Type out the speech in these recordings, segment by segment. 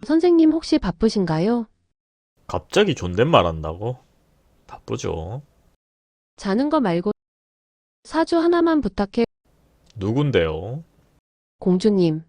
선생님 혹시 바쁘신가요? 갑자기 존댓말 한다고? 바쁘죠. 자는 거 말고 사주 하나만 부탁해. 누군데요? 공주님.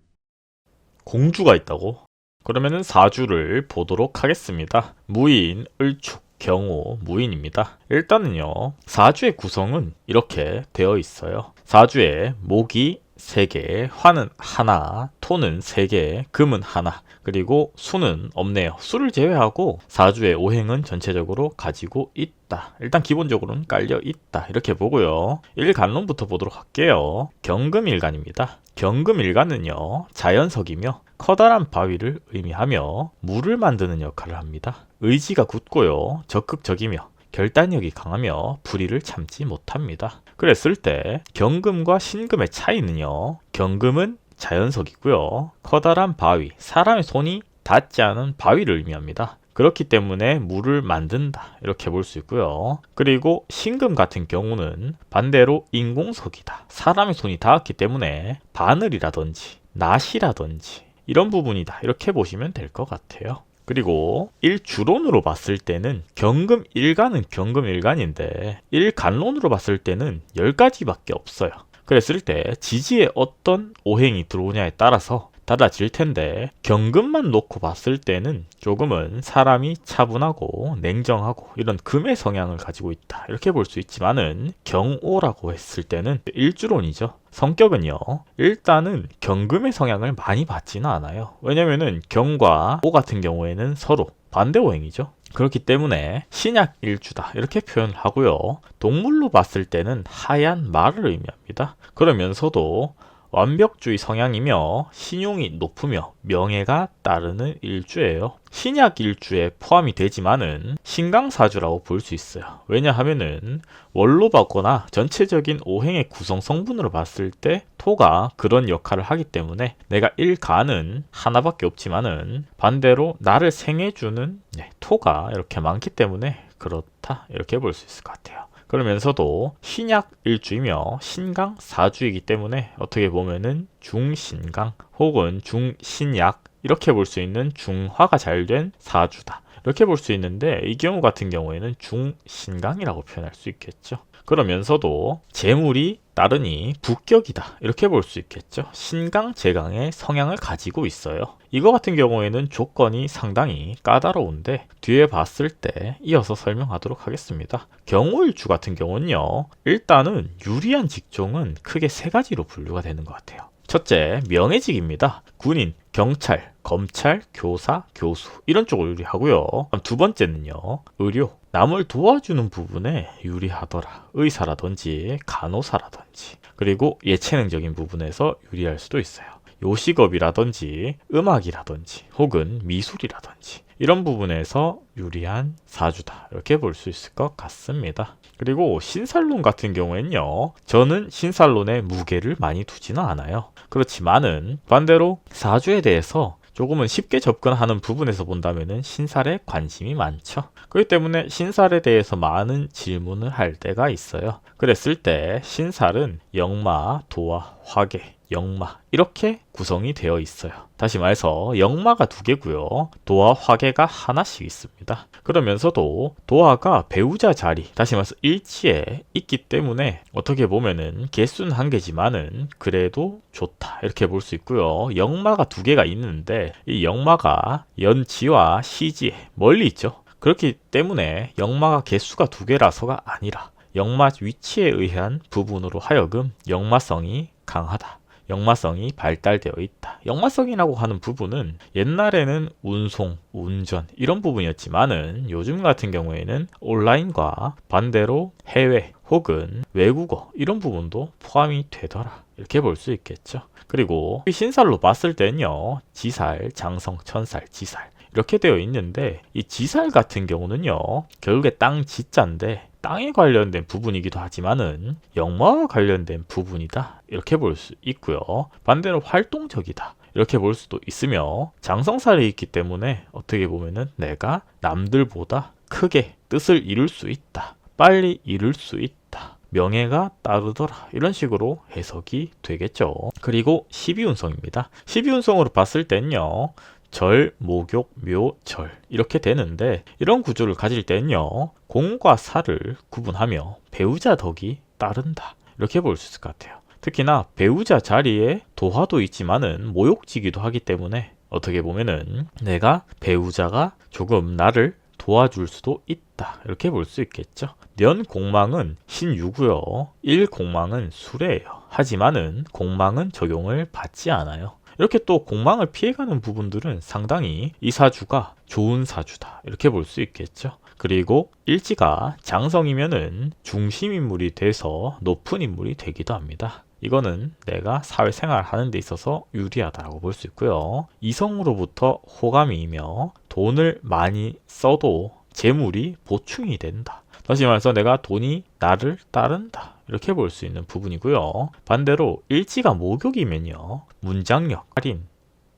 공주가 있다고? 그러면은 사주를 보도록 하겠습니다. 무인, 을축, 경호, 무인입니다. 일단은요, 사주의 구성은 이렇게 되어 있어요. 사주에 목이 3개, 화는 하나, 토는 3개, 금은 하나, 그리고 수는 없네요. 수를 제외하고 사주의 오행은 전체적으로 가지고 있다. 일단 기본적으로는 깔려 있다. 이렇게 보고요. 일간론부터 보도록 할게요. 경금일간입니다. 경금일간은요, 자연석이며 커다란 바위를 의미하며 물을 만드는 역할을 합니다. 의지가 굳고요, 적극적이며 결단력이 강하며 불의를 참지 못합니다. 그랬을 때 경금과 신금의 차이는요, 경금은 자연석이고요, 커다란 바위, 사람의 손이 닿지 않은 바위를 의미합니다. 그렇기 때문에 물을 만든다, 이렇게 볼 수 있고요. 그리고 신금 같은 경우는 반대로 인공석이다. 사람의 손이 닿았기 때문에 바늘이라든지 낫이라든지 이런 부분이다, 이렇게 보시면 될 것 같아요. 그리고 일주론으로 봤을 때는 경금일간은 경금일간인데 일간론으로 봤을 때는 10가지밖에 없어요. 그랬을 때 지지에 어떤 오행이 들어오냐에 따라서 달라질 텐데, 경금만 놓고 봤을 때는 조금은 사람이 차분하고 냉정하고 이런 금의 성향을 가지고 있다, 이렇게 볼 수 있지만은 경오라고 했을 때는 일주론이죠. 성격은요, 일단은 경금의 성향을 많이 받지는 않아요. 왜냐면은 경과 오 같은 경우에는 서로 반대 오행이죠. 그렇기 때문에 신약 일주다, 이렇게 표현을 하고요. 동물로 봤을 때는 하얀 말을 의미합니다. 그러면서도 완벽주의 성향이며 신용이 높으며 명예가 따르는 일주예요. 신약 일주에 포함이 되지만은 신강사주라고 볼 수 있어요. 왜냐하면은 월로 봤거나 전체적인 오행의 구성 성분으로 봤을 때 토가 그런 역할을 하기 때문에 내가 일간은 하나밖에 없지만은 반대로 나를 생해주는 토가 이렇게 많기 때문에 그렇다, 이렇게 볼 수 있을 것 같아요. 그러면서도 신약 일주이며 신강 사주이기 때문에 어떻게 보면은 중신강 혹은 중신약, 이렇게 볼 수 있는 중화가 잘 된 사주다, 이렇게 볼 수 있는데, 이 경우 같은 경우에는 중신강이라고 표현할 수 있겠죠. 그러면서도 재물이 따르니 부격이다, 이렇게 볼 수 있겠죠. 신강 제강의 성향을 가지고 있어요. 이거 같은 경우에는 조건이 상당히 까다로운데 뒤에 봤을 때 이어서 설명하도록 하겠습니다. 경호일주 같은 경우는요, 일단은 유리한 직종은 크게 3가지로 분류가 되는 것 같아요. 첫째, 명예직입니다. 군인, 경찰, 검찰, 교사, 교수, 이런 쪽을 유리하고요. 두 번째는요, 의료, 남을 도와주는 부분에 유리하더라. 의사라든지 간호사라든지, 그리고 예체능적인 부분에서 유리할 수도 있어요. 요식업이라든지 음악이라든지 혹은 미술이라든지 이런 부분에서 유리한 사주다, 이렇게 볼 수 있을 것 같습니다. 그리고 신살론 같은 경우에는요, 저는 신살론에 무게를 많이 두지는 않아요. 그렇지만은 반대로 사주에 대해서 조금은 쉽게 접근하는 부분에서 본다면은 신살에 관심이 많죠. 그렇기 때문에 신살에 대해서 많은 질문을 할 때가 있어요. 그랬을 때 신살은 역마, 도화, 화계, 역마, 이렇게 구성이 되어 있어요. 다시 말해서 역마가 2개고요. 도화, 화계가 하나씩 있습니다. 그러면서도 도화가 배우자 자리, 다시 말해서 일치에 있기 때문에 어떻게 보면은 개수는 1개지만은 그래도 좋다, 이렇게 볼 수 있고요. 역마가 2개가 있는데 이 역마가 연지와 시지에 멀리 있죠. 그렇기 때문에 역마가 개수가 2개라서가 아니라 역마 위치에 의한 부분으로 하여금 역마성이 강하다, 역마성이 발달되어 있다. 역마성이라고 하는 부분은 옛날에는 운송, 운전 이런 부분이었지만은 요즘 같은 경우에는 온라인과 반대로 해외 혹은 외국어 이런 부분도 포함이 되더라, 이렇게 볼 수 있겠죠. 그리고 신살로 봤을 때는요, 지살, 장성, 천살, 지살 이렇게 되어 있는데, 이 지살 같은 경우는요, 결국에 땅 지자인데 땅에 관련된 부분이기도 하지만은 역마와 관련된 부분이다, 이렇게 볼 수 있고요. 반대로 활동적이다, 이렇게 볼 수도 있으며, 장성살이 있기 때문에 어떻게 보면은 내가 남들보다 크게 뜻을 이룰 수 있다, 빨리 이룰 수 있다, 명예가 따르더라, 이런 식으로 해석이 되겠죠. 그리고 12운성입니다. 12운성으로 봤을 때는요, 절, 목욕, 묘, 절 이렇게 되는데 이런 구조를 가질 때는요. 공과 사를 구분하며 배우자 덕이 따른다. 이렇게 볼 수 있을 것 같아요. 특히나 배우자 자리에 도화도 있지만은 모욕지기도 하기 때문에 어떻게 보면은 내가 배우자가 조금 나를 도와줄 수도 있다. 이렇게 볼 수 있겠죠. 년 공망은 신유고요. 일 공망은 수레예요. 하지만은 공망은 적용을 받지 않아요. 이렇게 또 공망을 피해가는 부분들은 상당히 이 사주가 좋은 사주다. 이렇게 볼 수 있겠죠. 그리고 일지가 장성이면은 중심 인물이 돼서 높은 인물이 되기도 합니다. 이거는 내가 사회생활 하는 데 있어서 유리하다고 볼 수 있고요. 이성으로부터 호감이며 돈을 많이 써도 재물이 보충이 된다. 다시 말해서 내가 돈이 나를 따른다. 이렇게 볼 수 있는 부분이고요. 반대로 일지가 목욕이면요. 문장력, 할인,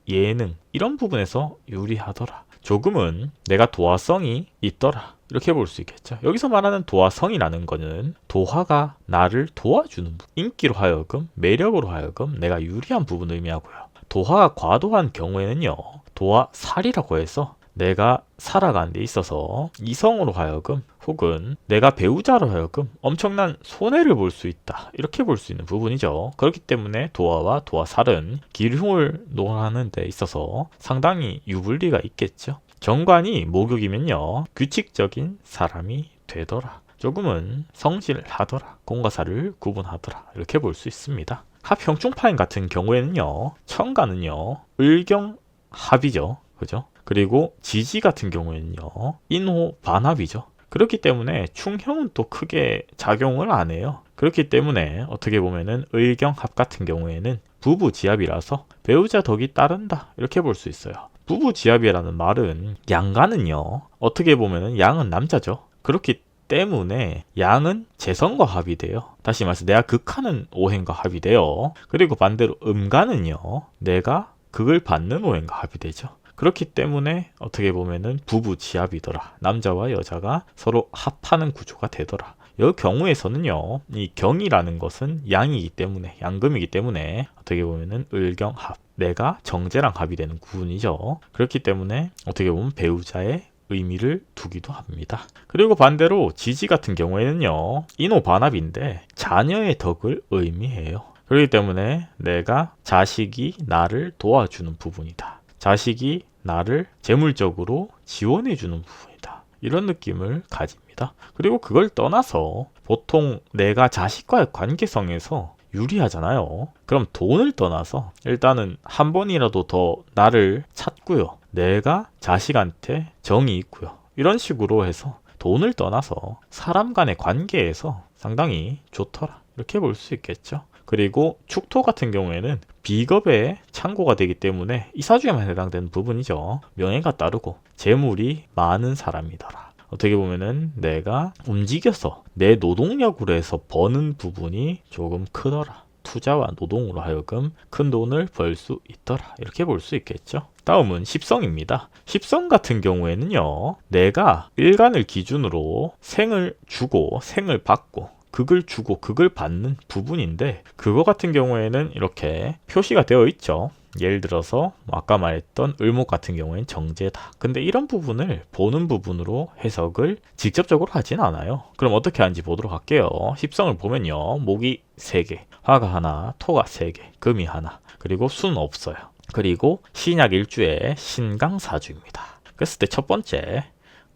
예능 이런 부분에서 유리하더라. 조금은 내가 도화성이 있더라. 이렇게 볼 수 있겠죠. 여기서 말하는 도화성이라는 거는 도화가 나를 도와주는 부분, 인기로 하여금, 매력으로 하여금 내가 유리한 부분을 의미하고요. 도화가 과도한 경우에는요. 도화살이라고 해서 내가 살아가는 데 있어서 이성으로 하여금 혹은 내가 배우자로 하여금 엄청난 손해를 볼 수 있다. 이렇게 볼 수 있는 부분이죠. 그렇기 때문에 도화와 도화살은 기흉을 논하는 데 있어서 상당히 유불리가 있겠죠. 정관이 목욕이면요. 규칙적인 사람이 되더라. 조금은 성실하더라. 공과 사를 구분하더라. 이렇게 볼 수 있습니다. 합형충파인 같은 경우에는요. 천간은요. 을경합이죠. 그죠? 그리고 지지 같은 경우에는요. 인호 반합이죠. 그렇기 때문에 충형은 또 크게 작용을 안 해요. 그렇기 때문에 어떻게 보면은 을경합 같은 경우에는 부부지합이라서 배우자 덕이 따른다. 이렇게 볼 수 있어요. 부부지합이라는 말은 양가는요. 어떻게 보면은 양은 남자죠. 그렇기 때문에 양은 재성과 합이 돼요. 다시 말해서 내가 극하는 오행과 합이 돼요. 그리고 반대로 음가는요. 내가 극을 받는 오행과 합이 되죠. 그렇기 때문에 어떻게 보면은 부부지합이더라. 남자와 여자가 서로 합하는 구조가 되더라. 이 경우에서는요. 이 경이라는 것은 양이기 때문에 양금이기 때문에 어떻게 보면은 을경합. 내가 정제랑 합이 되는 구분이죠. 그렇기 때문에 어떻게 보면 배우자의 의미를 두기도 합니다. 그리고 반대로 지지 같은 경우에는요. 인호반합인데 자녀의 덕을 의미해요. 그렇기 때문에 내가 자식이 나를 도와주는 부분이다. 자식이 나를 재물적으로 지원해주는 부분이다. 이런 느낌을 가집니다. 그리고 그걸 떠나서 보통 내가 자식과의 관계성에서 유리하잖아요. 그럼 돈을 떠나서 일단은 한 번이라도 더 나를 찾고요. 내가 자식한테 정이 있고요. 이런 식으로 해서 돈을 떠나서 사람 간의 관계에서 상당히 좋더라. 이렇게 볼 수 있겠죠. 그리고 축토 같은 경우에는 비겁의 창고가 되기 때문에 이 사주에만 해당되는 부분이죠. 명예가 따르고 재물이 많은 사람이더라. 어떻게 보면은 내가 움직여서 내 노동력으로 해서 버는 부분이 조금 크더라. 투자와 노동으로 하여금 큰 돈을 벌 수 있더라. 이렇게 볼 수 있겠죠. 다음은 십성입니다. 십성 같은 경우에는요. 내가 일간을 기준으로 생을 주고 생을 받고 극을 주고 극을 받는 부분인데 그거 같은 경우에는 이렇게 표시가 되어 있죠. 예를 들어서 아까 말했던 을목 같은 경우에는 정제다. 근데 이런 부분을 보는 부분으로 해석을 직접적으로 하진 않아요. 그럼 어떻게 하는지 보도록 할게요. 십성을 보면요. 목이 3개, 화가 하나, 토가 3개, 금이 하나, 그리고 수는 없어요. 그리고 신약 일주의 신강사주입니다. 그랬을 때 첫 번째,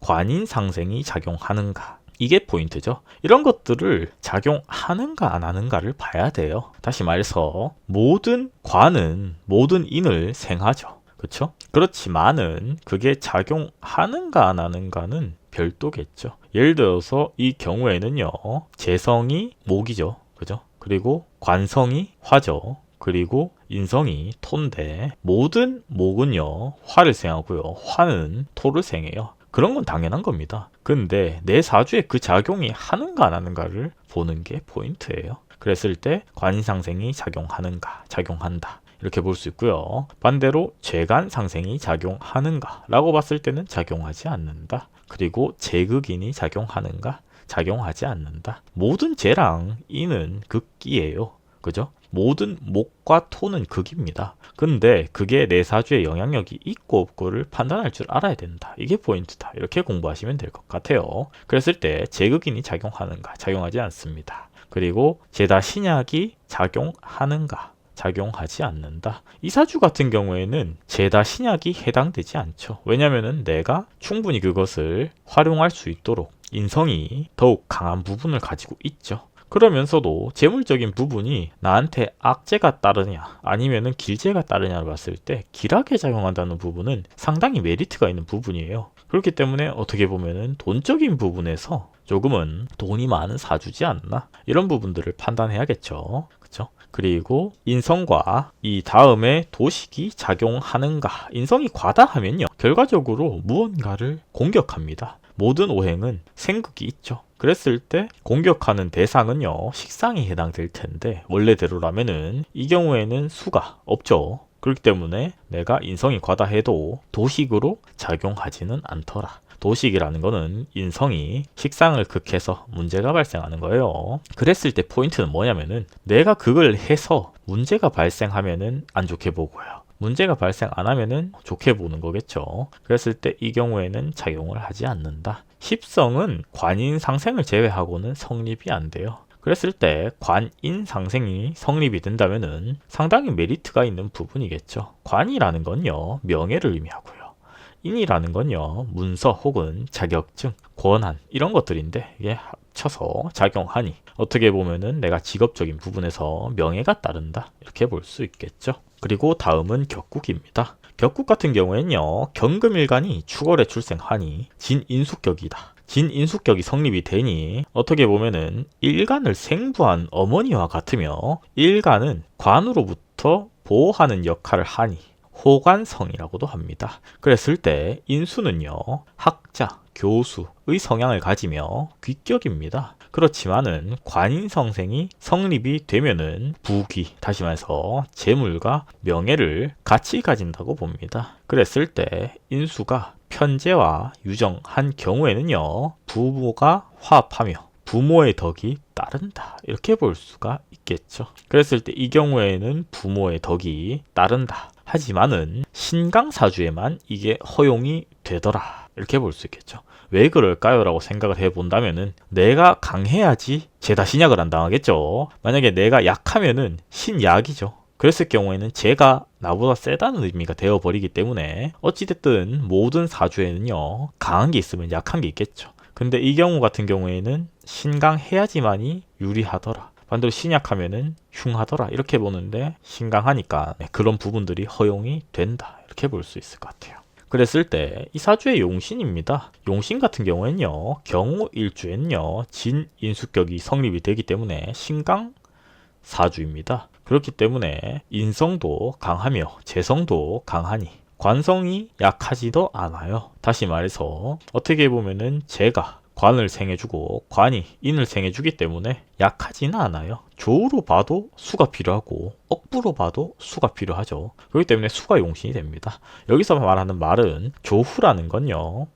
관인상생이 작용하는가? 이게 포인트죠. 이런 것들을 작용하는가 안 하는가를 봐야 돼요. 다시 말해서 모든 관은 모든 인을 생하죠. 그렇죠? 그렇지만은 그게 작용하는가 안 하는가는 별도겠죠. 예를 들어서 이 경우에는요. 재성이 목이죠. 그죠? 그리고 관성이 화죠. 그리고 인성이 토인데 모든 목은요. 화를 생하고요. 화는 토를 생해요. 그런 건 당연한 겁니다. 근데 내 사주에 그 작용이 하는가 안 하는가를 보는 게 포인트예요. 그랬을 때 관인상생이 작용하는가, 작용한다. 이렇게 볼 수 있고요. 반대로 재간상생이 작용하는가 라고 봤을 때는 작용하지 않는다. 그리고 재극인이 작용하는가, 작용하지 않는다. 모든 재랑 인은 극기예요. 그죠? 모든 목과 토는 극입니다. 근데 그게 내 사주에 영향력이 있고 없고를 판단할 줄 알아야 된다. 이게 포인트다. 이렇게 공부하시면 될 것 같아요. 그랬을 때 제극인이 작용하는가? 작용하지 않습니다. 그리고 제다 신약이 작용하는가? 작용하지 않는다. 이 사주 같은 경우에는 제다 신약이 해당되지 않죠. 왜냐면은 내가 충분히 그것을 활용할 수 있도록 인성이 더욱 강한 부분을 가지고 있죠. 그러면서도 재물적인 부분이 나한테 악재가 따르냐 아니면은 길재가 따르냐를 봤을 때 길하게 작용한다는 부분은 상당히 메리트가 있는 부분이에요. 그렇기 때문에 어떻게 보면은 돈적인 부분에서 조금은 돈이 많은 사주지 않나 이런 부분들을 판단해야겠죠. 그렇죠? 그리고 인성과 이 다음에 도식이 작용하는가. 인성이 과다하면요 결과적으로 무언가를 공격합니다. 모든 오행은 생극이 있죠. 그랬을 때 공격하는 대상은요 식상이 해당될 텐데 원래대로라면은 이 경우에는 수가 없죠. 그렇기 때문에 내가 인성이 과다해도 도식으로 작용하지는 않더라. 도식이라는 거는 인성이 식상을 극해서 문제가 발생하는 거예요. 그랬을 때 포인트는 뭐냐면은 내가 그걸 해서 문제가 발생하면은 안 좋게 보고요. 문제가 발생 안 하면은 좋게 보는 거겠죠. 그랬을 때 이 경우에는 작용을 하지 않는다. 십성은 관인 상생을 제외하고는 성립이 안 돼요. 그랬을 때 관인 상생이 성립이 된다면은 상당히 메리트가 있는 부분이겠죠. 관이라는 건요 명예를 의미하고요. 인이라는 건요 문서 혹은 자격증, 권한 이런 것들인데 이게 합쳐서 작용하니 어떻게 보면은 내가 직업적인 부분에서 명예가 따른다 이렇게 볼 수 있겠죠. 그리고 다음은 격국입니다. 격국 같은 경우에는요 경금일간이 축월에 출생하니 진인숙격이다. 진인숙격이 성립이 되니 어떻게 보면은 일간을 생부한 어머니와 같으며 일간은 관으로부터 보호하는 역할을 하니 호관성이라고도 합니다. 그랬을 때 인수는요 학자, 교수의 성향을 가지며 귀격입니다. 그렇지만은 관인성생이 성립이 되면은 부귀, 다시 말해서 재물과 명예를 같이 가진다고 봅니다. 그랬을 때 인수가 편재와 유정한 경우에는요 부모가 화합하며 부모의 덕이 따른다 이렇게 볼 수가 있겠죠. 그랬을 때 이 경우에는 부모의 덕이 따른다. 하지만은 신강사주에만 이게 허용이 되더라 이렇게 볼 수 있겠죠. 왜 그럴까요? 라고 생각을 해본다면은 내가 강해야지 제다 신약을 안 당하겠죠. 만약에 내가 약하면은 신약이죠. 그랬을 경우에는 제가 나보다 세다는 의미가 되어버리기 때문에 어찌됐든 모든 사주에는요 강한 게 있으면 약한 게 있겠죠. 근데 이 경우 같은 경우에는 신강해야지만이 유리하더라. 반대로 신약하면은 흉하더라 이렇게 보는데 신강하니까 그런 부분들이 허용이 된다 이렇게 볼 수 있을 것 같아요. 그랬을 때 이 사주의 용신입니다. 용신 같은 경우에는요 경우 일주에는요 진인수격이 성립이 되기 때문에 신강 사주입니다. 그렇기 때문에 인성도 강하며 재성도 강하니 관성이 약하지도 않아요. 다시 말해서 어떻게 보면은 제가 관을 생해주고 관이 인을 생해주기 때문에 약하지는 않아요. 조우로 봐도 수가 필요하고 억부로 봐도 수가 필요하죠. 그렇기 때문에 수가 용신이 됩니다. 여기서 말하는 말은 조후라는 건요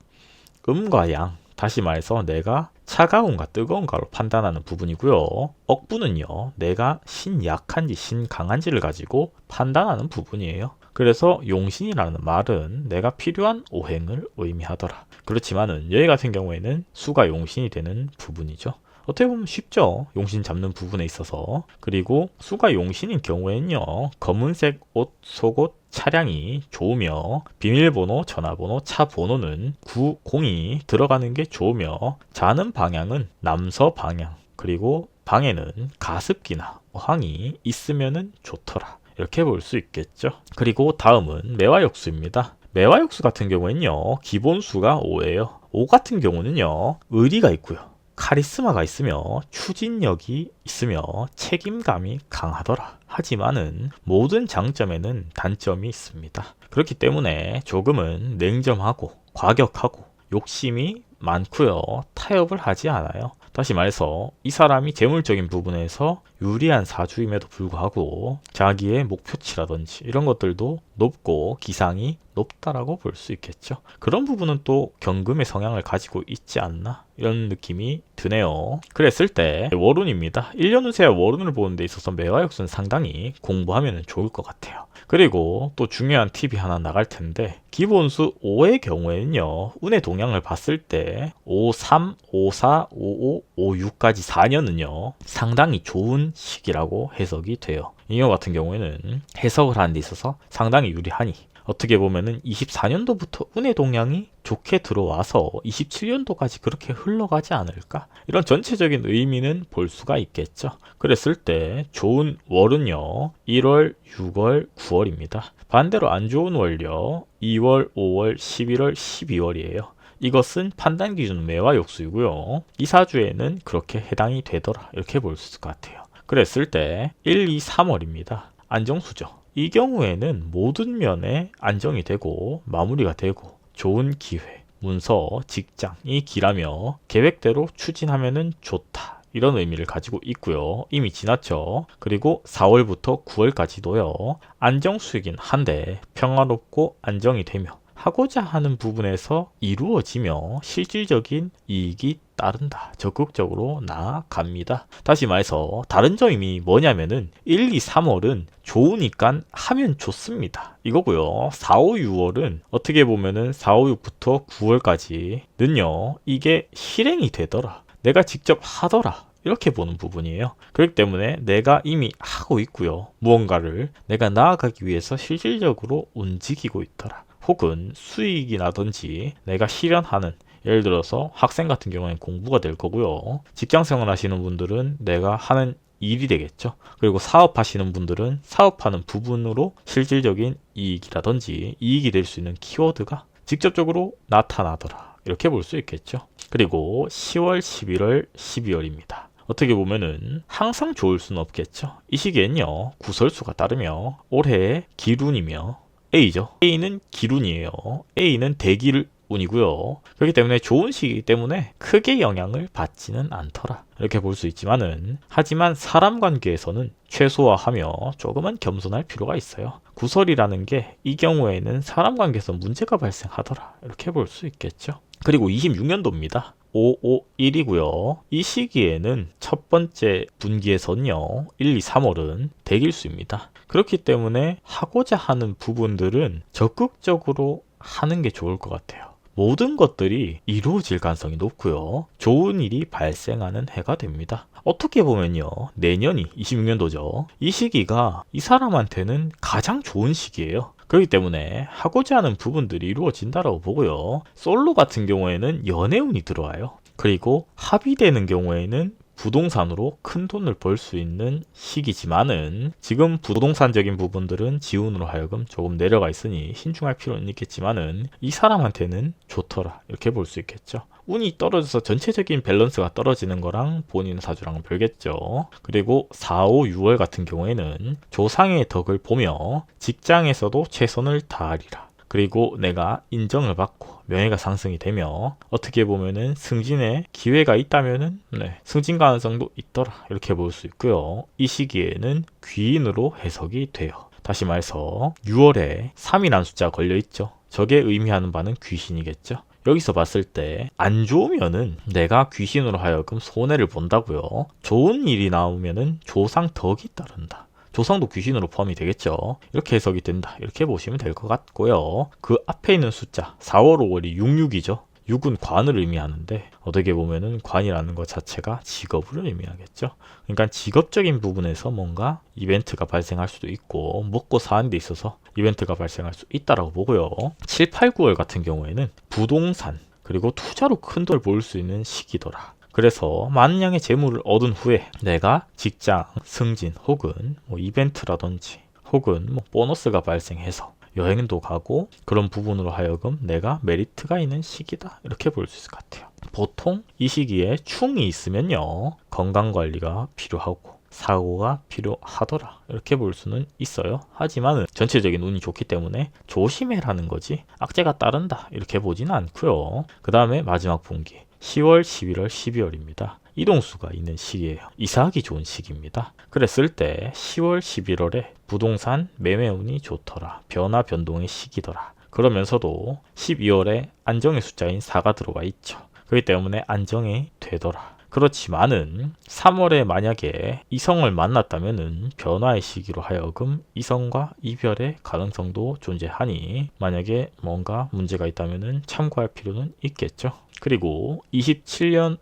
음과 양, 다시 말해서 내가 차가운가 뜨거운가로 판단하는 부분이고요. 억부는요 내가 신약한지 신강한지를 가지고 판단하는 부분이에요. 그래서 용신이라는 말은 내가 필요한 오행을 의미하더라. 그렇지만은 여기 같은 경우에는 수가 용신이 되는 부분이죠. 어떻게 보면 쉽죠. 용신 잡는 부분에 있어서. 그리고 수가 용신인 경우에는요 검은색 옷, 속옷, 차량이 좋으며 비밀번호, 전화번호, 차 번호는 90이 들어가는 게 좋으며 자는 방향은 남서 방향, 그리고 방에는 가습기나 어항이 있으면 좋더라 이렇게 볼 수 있겠죠. 그리고 다음은 매화역수입니다. 매화역수 같은 경우에는요 기본수가 5예요. 5 같은 경우는요 의리가 있고요 카리스마가 있으며 추진력이 있으며 책임감이 강하더라. 하지만은 모든 장점에는 단점이 있습니다. 그렇기 때문에 조금은 냉정하고 과격하고 욕심이 많고요 타협을 하지 않아요. 다시 말해서 이 사람이 재물적인 부분에서 유리한 사주임에도 불구하고 자기의 목표치라든지 이런 것들도 높고 기상이 높다라고 볼 수 있겠죠. 그런 부분은 또 경금의 성향을 가지고 있지 않나 이런 느낌이 드네요. 그랬을 때 월운입니다. 1년 운세와 월운을 보는 데 있어서 매화역수는 상당히 공부하면 좋을 것 같아요. 그리고 또 중요한 팁이 하나 나갈 텐데 기본수 5의 경우에는요. 운의 동향을 봤을 때 5, 3, 5, 4, 5, 5, 5, 6까지 4년은요. 상당히 좋은 시기라고 해석이 돼요. 이 경우 같은 경우에는 해석을 하는 데 있어서 상당히 유리하니 어떻게 보면은 24년도부터 운의 동향이 좋게 들어와서 27년도까지 그렇게 흘러가지 않을까? 이런 전체적인 의미는 볼 수가 있겠죠. 그랬을 때 좋은 월은요. 1월, 6월, 9월입니다. 반대로 안 좋은 월요. 2월, 5월, 11월, 12월이에요. 이것은 판단 기준 매화역수이고요. 이 사주에는 그렇게 해당이 되더라. 이렇게 볼 수 있을 것 같아요. 그랬을 때 1, 2, 3월입니다. 안정수죠. 이 경우에는 모든 면에 안정이 되고 마무리가 되고 좋은 기회, 문서, 직장이 길하며 계획대로 추진하면 좋다. 이런 의미를 가지고 있고요. 이미 지났죠. 그리고 4월부터 9월까지도요. 안정수이긴 한데 평화롭고 안정이 되며 하고자 하는 부분에서 이루어지며 실질적인 이익이 따른다. 적극적으로 나아갑니다. 다시 말해서 다른 점이 뭐냐면은 1, 2, 3월은 좋으니까 하면 좋습니다. 이거고요. 4, 5, 6월은 어떻게 보면은 4, 5, 6부터 9월까지는요. 이게 실행이 되더라. 내가 직접 하더라. 이렇게 보는 부분이에요. 그렇기 때문에 내가 이미 하고 있고요. 무언가를 내가 나아가기 위해서 실질적으로 움직이고 있더라. 혹은 수익이 나든지 내가 실현하는 예를 들어서 학생 같은 경우에는 공부가 될 거고요. 직장생활 하시는 분들은 내가 하는 일이 되겠죠. 그리고 사업하시는 분들은 사업하는 부분으로 실질적인 이익이라든지 이익이 될 수 있는 키워드가 직접적으로 나타나더라. 이렇게 볼 수 있겠죠. 그리고 10월, 11월, 12월입니다. 어떻게 보면은 항상 좋을 수는 없겠죠. 이 시기엔요. 구설수가 따르며 올해의 기룬이며 A죠. A는 기룬이에요. A는 대기를 운이고요. 그렇기 때문에 좋은 시기이기 때문에 크게 영향을 받지는 않더라. 이렇게 볼 수 있지만은 하지만 사람 관계에서는 최소화하며 조금은 겸손할 필요가 있어요. 구설이라는 게 이 경우에는 사람 관계에서 문제가 발생하더라. 이렇게 볼 수 있겠죠. 그리고 26년도입니다. 551이고요. 이 시기에는 첫 번째 분기에서는요. 1, 2, 3월은 대길수입니다. 그렇기 때문에 하고자 하는 부분들은 적극적으로 하는 게 좋을 것 같아요. 모든 것들이 이루어질 가능성이 높고요. 좋은 일이 발생하는 해가 됩니다. 어떻게 보면요. 내년이 26년도죠. 이 시기가 이 사람한테는 가장 좋은 시기예요. 그렇기 때문에 하고자 하는 부분들이 이루어진다라고 보고요. 솔로 같은 경우에는 연애운이 들어와요. 그리고 합의되는 경우에는 부동산으로 큰 돈을 벌 수 있는 시기지만은 지금 부동산적인 부분들은 지운으로 하여금 조금 내려가 있으니 신중할 필요는 있겠지만은 이 사람한테는 좋더라 이렇게 볼 수 있겠죠. 운이 떨어져서 전체적인 밸런스가 떨어지는 거랑 본인 사주랑은 별개죠. 그리고 4, 5, 6월 같은 경우에는 조상의 덕을 보며 직장에서도 최선을 다하리라. 그리고 내가 인정을 받고 명예가 상승이 되며 어떻게 보면은 승진의 기회가 있다면은 승진 가능성도 있더라 이렇게 볼 수 있고요. 이 시기에는 귀인으로 해석이 돼요. 다시 말해서 6월에 3이라는 숫자가 걸려 있죠. 저게 의미하는 바는 귀신이겠죠. 여기서 봤을 때 안 좋으면은 내가 귀신으로 하여금 손해를 본다고요. 좋은 일이 나오면은 조상 덕이 따른다. 조상도 귀신으로 포함이 되겠죠. 이렇게 해석이 된다. 이렇게 보시면 될 것 같고요. 그 앞에 있는 숫자 4월, 5월이 66이죠. 6은 관을 의미하는데 어떻게 보면은 관이라는 것 자체가 직업을 의미하겠죠. 그러니까 직업적인 부분에서 뭔가 이벤트가 발생할 수도 있고 먹고 사는 데 있어서 이벤트가 발생할 수 있다라고 보고요. 7, 8, 9월 같은 경우에는 부동산 그리고 투자로 큰 돈을 벌 수 있는 시기더라. 그래서 많은 양의 재물을 얻은 후에 내가 직장, 승진 혹은 이벤트라든지 혹은 보너스가 발생해서 여행도 가고 그런 부분으로 하여금 내가 메리트가 있는 시기다 이렇게 볼 수 있을 것 같아요. 보통 이 시기에 충이 있으면요 건강관리가 필요하고 사고가 필요하더라 이렇게 볼 수는 있어요. 하지만 전체적인 운이 좋기 때문에 조심해라는 거지 악재가 따른다 이렇게 보지는 않고요. 그 다음에 마지막 분기 10월, 11월, 12월입니다. 이동수가 있는 시기예요. 이사하기 좋은 시기입니다. 그랬을 때 10월, 11월에 부동산 매매운이 좋더라. 변화 변동의 시기더라. 그러면서도 12월에 안정의 숫자인 4가 들어와 있죠. 그렇기 때문에 안정이 되더라. 그렇지만은 3월에 만약에 이성을 만났다면은 변화의 시기로 하여금 이성과 이별의 가능성도 존재하니 만약에 뭔가 문제가 있다면은 참고할 필요는 있겠죠. 그리고 27년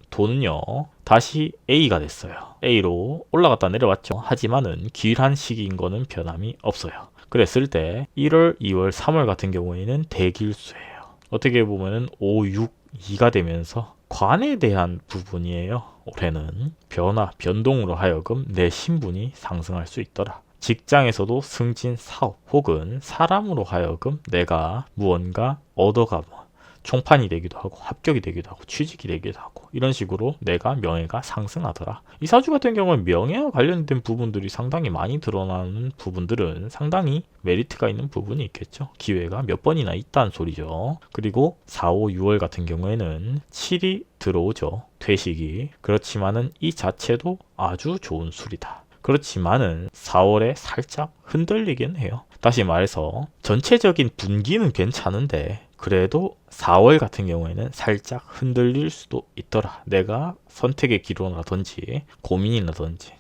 도는요 다시 A가 됐어요. A로 올라갔다 내려왔죠. 하지만은 길한 시기인 거는 변함이 없어요. 그랬을 때 1월, 2월, 3월 같은 경우에는 대길수예요. 어떻게 보면은 5, 6, 2가 되면서 관에 대한 부분이에요. 올해는 변화, 변동으로 하여금 내 신분이 상승할 수 있더라. 직장에서도 승진, 사업 혹은 사람으로 하여금 내가 무언가 얻어가면 총판이 되기도 하고 합격이 되기도 하고 취직이 되기도 하고 이런 식으로 내가 명예가 상승하더라. 이 사주 같은 경우는 명예와 관련된 부분들이 상당히 많이 드러나는 부분들은 상당히 메리트가 있는 부분이 있겠죠. 기회가 몇 번이나 있다는 소리죠. 그리고 4, 5, 6월 같은 경우에는 7이 들어오죠. 퇴식이. 그렇지만은 이 자체도 아주 좋은 술이다. 그렇지만은 4월에 살짝 흔들리긴 해요. 다시 말해서 전체적인 분기는 괜찮은데 그래도 4월 같은 경우에는 살짝 흔들릴 수도 있더라. 내가 선택의 기로라든지 고민이라든지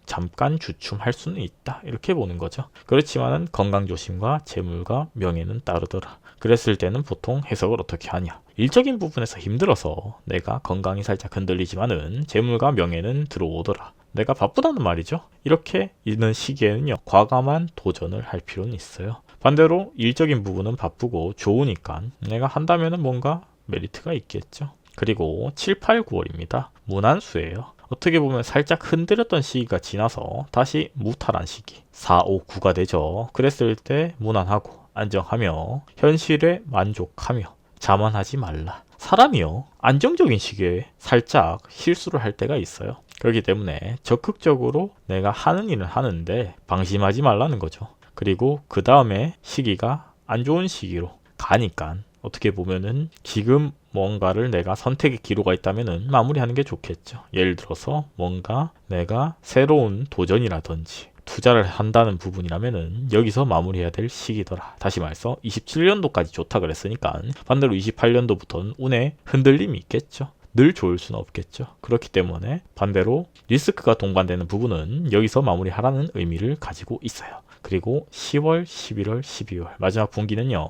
잠깐 주춤할 수는 있다. 이렇게 보는 거죠. 그렇지만은 건강 조심과 재물과 명예는 따르더라. 그랬을 때는 보통 해석을 어떻게 하냐. 일적인 부분에서 힘들어서 내가 건강이 살짝 흔들리지만은 재물과 명예는 들어오더라. 내가 바쁘다는 말이죠. 이렇게 있는 시기에는요. 과감한 도전을 할 필요는 있어요. 반대로 일적인 부분은 바쁘고 좋으니까 내가 한다면은 뭔가 메리트가 있겠죠. 그리고 7, 8, 9월입니다. 무난수예요. 어떻게 보면 살짝 흔들렸던 시기가 지나서 다시 무탈한 시기 4, 5, 9가 되죠. 그랬을 때 무난하고 안정하며 현실에 만족하며 자만하지 말라. 사람이요 안정적인 시기에 살짝 실수를 할 때가 있어요. 그렇기 때문에 적극적으로 내가 하는 일은 하는데 방심하지 말라는 거죠. 그리고 그 다음에 시기가 안 좋은 시기로 가니까 어떻게 보면은 지금 뭔가를 내가 선택의 기로가 있다면은 마무리하는 게 좋겠죠. 예를 들어서 뭔가 내가 새로운 도전이라든지 투자를 한다는 부분이라면은 여기서 마무리해야 될 시기더라. 다시 말해서 27년도까지 좋다 그랬으니까 반대로 28년도부터는 운에 흔들림이 있겠죠. 늘 좋을 수는 없겠죠. 그렇기 때문에 반대로 리스크가 동반되는 부분은 여기서 마무리하라는 의미를 가지고 있어요. 그리고 10월, 11월, 12월 마지막 분기는요.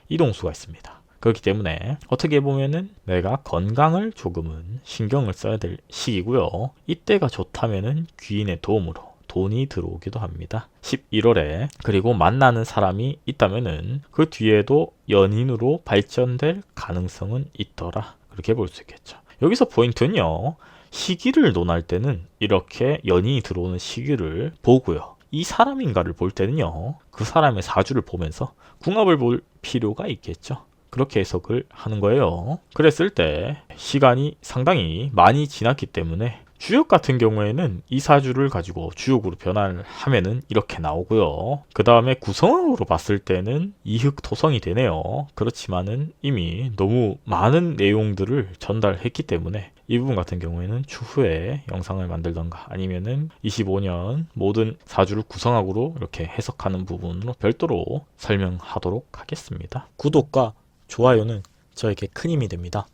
이동수가 있습니다. 그렇기 때문에 어떻게 보면은 내가 건강을 조금은 신경을 써야 될 시기고요. 이때가 좋다면은 귀인의 도움으로 돈이 들어오기도 합니다. 11월에 그리고 만나는 사람이 있다면은 그 뒤에도 연인으로 발전될 가능성은 있더라. 그렇게 볼 수 있겠죠. 여기서 포인트는요. 시기를 논할 때는 이렇게 연인이 들어오는 시기를 보고요. 이 사람인가를 볼 때는요. 그 사람의 사주를 보면서 궁합을 볼 필요가 있겠죠. 그렇게 해석을 하는 거예요. 그랬을 때 시간이 상당히 많이 지났기 때문에 주역 같은 경우에는 이 사주를 가지고 주역으로 변화를 하면은 이렇게 나오고요. 그 다음에 구성으로 봤을 때는 이흑토성이 되네요. 그렇지만은 이미 너무 많은 내용들을 전달했기 때문에 이 부분 같은 경우에는 추후에 영상을 만들던가 아니면은 25년 모든 사주를 구성학으로 이렇게 해석하는 부분으로 별도로 설명하도록 하겠습니다. 구독과 좋아요는 저에게 큰 힘이 됩니다.